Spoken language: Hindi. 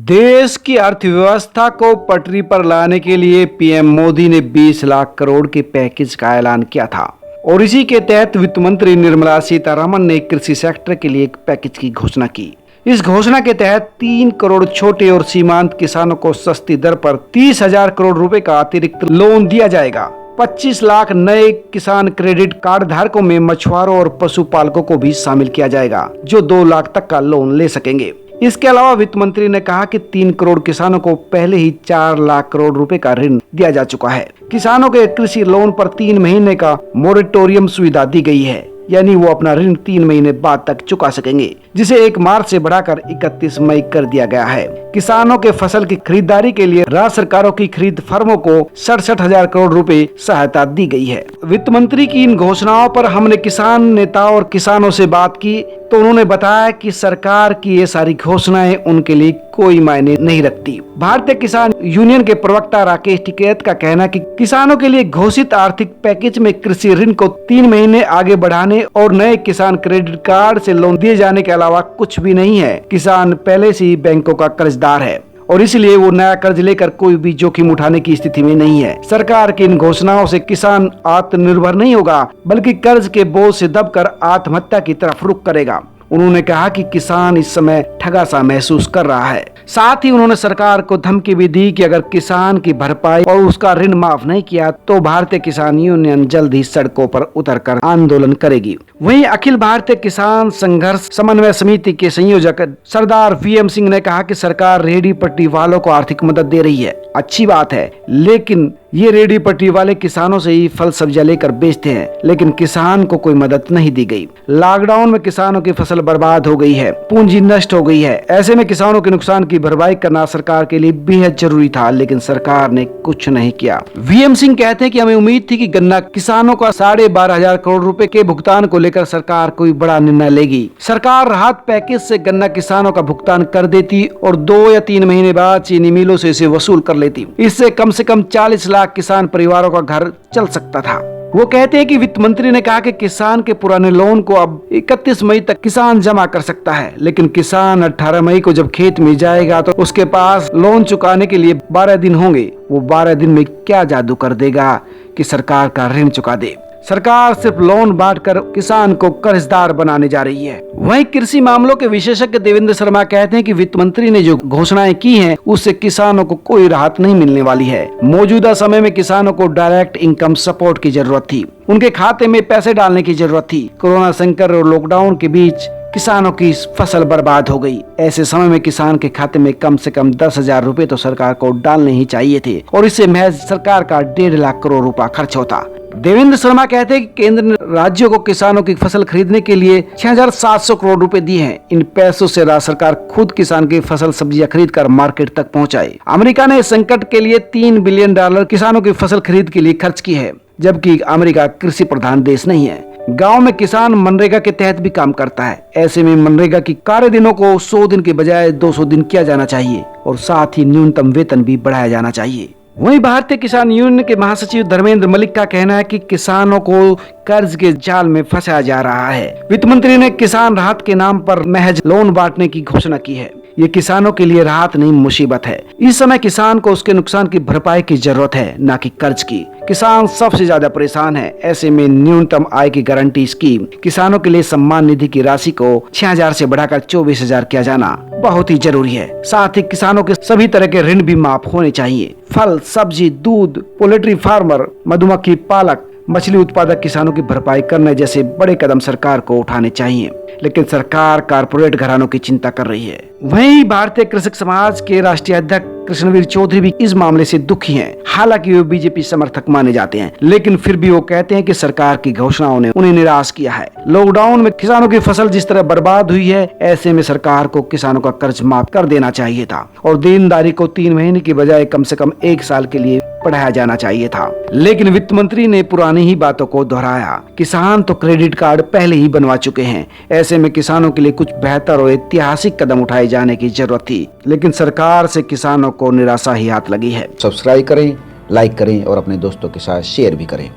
देश की अर्थव्यवस्था को पटरी पर लाने के लिए पीएम मोदी ने 20 लाख करोड़ के पैकेज का ऐलान किया था और इसी के तहत वित्त मंत्री निर्मला सीतारमण ने कृषि सेक्टर के लिए एक पैकेज की घोषणा की। इस घोषणा के तहत 3 करोड़ छोटे और सीमांत किसानों को सस्ती दर पर 30,000 करोड़ रुपए का अतिरिक्त लोन दिया जाएगा। 25 लाख नए किसान क्रेडिट कार्ड धारकों में मछुआरों और पशुपालकों को भी शामिल किया जाएगा, जो 2 लाख तक का लोन ले सकेंगे। इसके अलावा वित्त मंत्री ने कहा कि 3 करोड़ किसानों को पहले ही 4 लाख करोड़ रुपए का ऋण दिया जा चुका है। किसानों के कृषि लोन पर 3 महीने का मोरेटोरियम सुविधा दी गई है, यानी वो अपना ऋण 3 महीने बाद तक चुका सकेंगे, जिसे 1 मार्च से बढ़ाकर 31 मई कर दिया गया है। किसानों के फसल की खरीदारी के लिए राज्य सरकारों की खरीद फर्मों को 67,000 करोड़ रुपए सहायता दी गई है। वित्त मंत्री की इन घोषणाओं पर हमने किसान नेताओं और किसानों से बात की तो उन्होंने बताया कि सरकार की ये सारी घोषणाएं उनके लिए कोई मायने नहीं रखती। भारतीय किसान यूनियन के प्रवक्ता राकेश टिकैत का कहना है कि किसानों के लिए घोषित आर्थिक पैकेज में कृषि ऋण को 3 महीने आगे बढ़ाने और नए किसान क्रेडिट कार्ड से लोन दिए जाने के अलावा कुछ भी नहीं है। किसान पहले से ही बैंकों का कर्जदार है और इसलिए वो नया कर्ज लेकर कोई भी जोखिम उठाने की स्थिति में नहीं है। सरकार की इन घोषणाओं से किसान आत्मनिर्भर नहीं होगा, बल्कि कर्ज के बोझ से दबकर आत्महत्या की तरफ रुख करेगा। उन्होंने कहा कि किसान इस समय ठगा सा महसूस कर रहा है। साथ ही उन्होंने सरकार को धमकी भी दी कि अगर किसान की भरपाई और उसका ऋण माफ नहीं किया तो भारतीय किसान यूनियन जल्द ही सड़कों पर उतरकर आंदोलन करेगी। वहीं अखिल भारतीय किसान संघर्ष समन्वय समिति के संयोजक सरदार वीएम सिंह ने कहा कि सरकार रेहड़ी पटरी वालों को आर्थिक मदद दे रही है, अच्छी बात है, लेकिन ये रेहड़ी पटरी वाले किसानों से ही फल सब्जियां लेकर बेचते हैं, लेकिन किसान को कोई मदद नहीं दी गई। लॉकडाउन में किसानों की फसल बर्बाद हो गई है, पूंजी नष्ट हो गई है। ऐसे में किसानों के नुकसान की भरपाई करना सरकार के लिए बेहद जरूरी था, लेकिन सरकार ने कुछ नहीं किया। वीएम सिंह कहते हैं कि हमें उम्मीद थी कि गन्ना किसानों का 12,500 करोड़ रुपए के भुगतान को लेकर सरकार कोई बड़ा निर्णय लेगी। सरकार राहत पैकेज से गन्ना किसानों का भुगतान कर देती और 2 या 3 महीने बाद चीनी मिलों से इसे वसूल कर लेती। इससे कम से कम 40 लाख किसान परिवारों का घर चल सकता था। वो कहते हैं कि वित्त मंत्री ने कहा कि किसान के पुराने लोन को अब 31 मई तक किसान जमा कर सकता है, लेकिन किसान 18 मई को जब खेत में जाएगा तो उसके पास लोन चुकाने के लिए 12 दिन होंगे। वो 12 दिन में क्या जादू कर देगा कि सरकार का ऋण चुका दे। सरकार सिर्फ लोन बांटकर किसान को कर्जदार बनाने जा रही है। वहीं कृषि मामलों के विशेषज्ञ देवेंद्र शर्मा कहते हैं कि वित्त मंत्री ने जो घोषणाएं की हैं, उससे किसानों को कोई राहत नहीं मिलने वाली है। मौजूदा समय में किसानों को डायरेक्ट इनकम सपोर्ट की जरूरत थी, उनके खाते में पैसे डालने की जरूरत थी। कोरोना संकट और लॉकडाउन के बीच किसानों की फसल बर्बाद हो गई। ऐसे समय में किसान के खाते में कम से कम 10,000 रुपए तो सरकार को डालने ही चाहिए थे और इससे महज सरकार का 1.5 लाख करोड़ रुपया खर्च होता। देवेंद्र शर्मा कहते हैं कि केंद्र ने राज्यों को किसानों की फसल खरीदने के लिए 6,700 करोड़ रुपए दिए हैं। इन पैसों से राज्य सरकार खुद किसान की फसल सब्जियां खरीद कर मार्केट तक पहुंचाए। अमेरिका ने संकट के लिए $3 बिलियन किसानों की फसल खरीद के लिए खर्च की है, जबकि अमेरिका कृषि प्रधान देश नहीं है। गांव में किसान मनरेगा के तहत भी काम करता है। ऐसे में मनरेगा की कार्य दिनों को 100 दिन के बजाय 200 दिन किया जाना चाहिए और साथ ही न्यूनतम वेतन भी बढ़ाया जाना चाहिए। वहीं भारतीय किसान यूनियन के महासचिव धर्मेंद्र मलिक का कहना है कि किसानों को कर्ज के जाल में फंसाया जा रहा है। वित्त मंत्री ने किसान राहत के नाम पर महज लोन बांटने की घोषणा की है। ये किसानों के लिए राहत नहीं, मुसीबत है। इस समय किसान को उसके नुकसान की भरपाई की जरूरत है, न कि कर्ज की। किसान सबसे ज्यादा परेशान है। ऐसे में न्यूनतम आय की गारंटी स्कीम किसानों के लिए सम्मान निधि की राशि को 6,000 से बढ़ाकर 24,000 किया जाना बहुत ही जरूरी है। साथ ही किसानों के सभी तरह के ऋण भी माफ होने चाहिए। फल, सब्जी, दूध, पोल्ट्री फार्मर, मधुमक्खी पालक, मछली उत्पादक किसानों की भरपाई करने जैसे बड़े कदम सरकार को उठाने चाहिए, लेकिन सरकार कारपोरेट घरानों की चिंता कर रही है। वहीं भारतीय कृषक समाज के राष्ट्रीय अध्यक्ष कृष्णवीर चौधरी भी इस मामले से दुखी हैं। हालांकि वे बीजेपी समर्थक माने जाते हैं, लेकिन फिर भी वो कहते हैं कि सरकार की घोषणाओं ने उन्हें निराश किया है। लॉकडाउन में किसानों की फसल जिस तरह बर्बाद हुई है, ऐसे में सरकार को किसानों का कर्ज माफ कर देना चाहिए था और देनदारी को 3 महीने की बजाय कम से कम 1 साल के लिए बढ़ाया जाना चाहिए था। लेकिन वित्त मंत्री ने पुरानी ही बातों को दोहराया। किसान तो क्रेडिट कार्ड पहले ही बनवा चुके हैं। ऐसे में किसानों के लिए कुछ बेहतर और ऐतिहासिक कदम उठाए जाने की जरूरत थी, लेकिन सरकार से किसानों को निराशा ही हाथ लगी है। सब्सक्राइब करें, लाइक करें और अपने दोस्तों के साथ शेयर भी करें।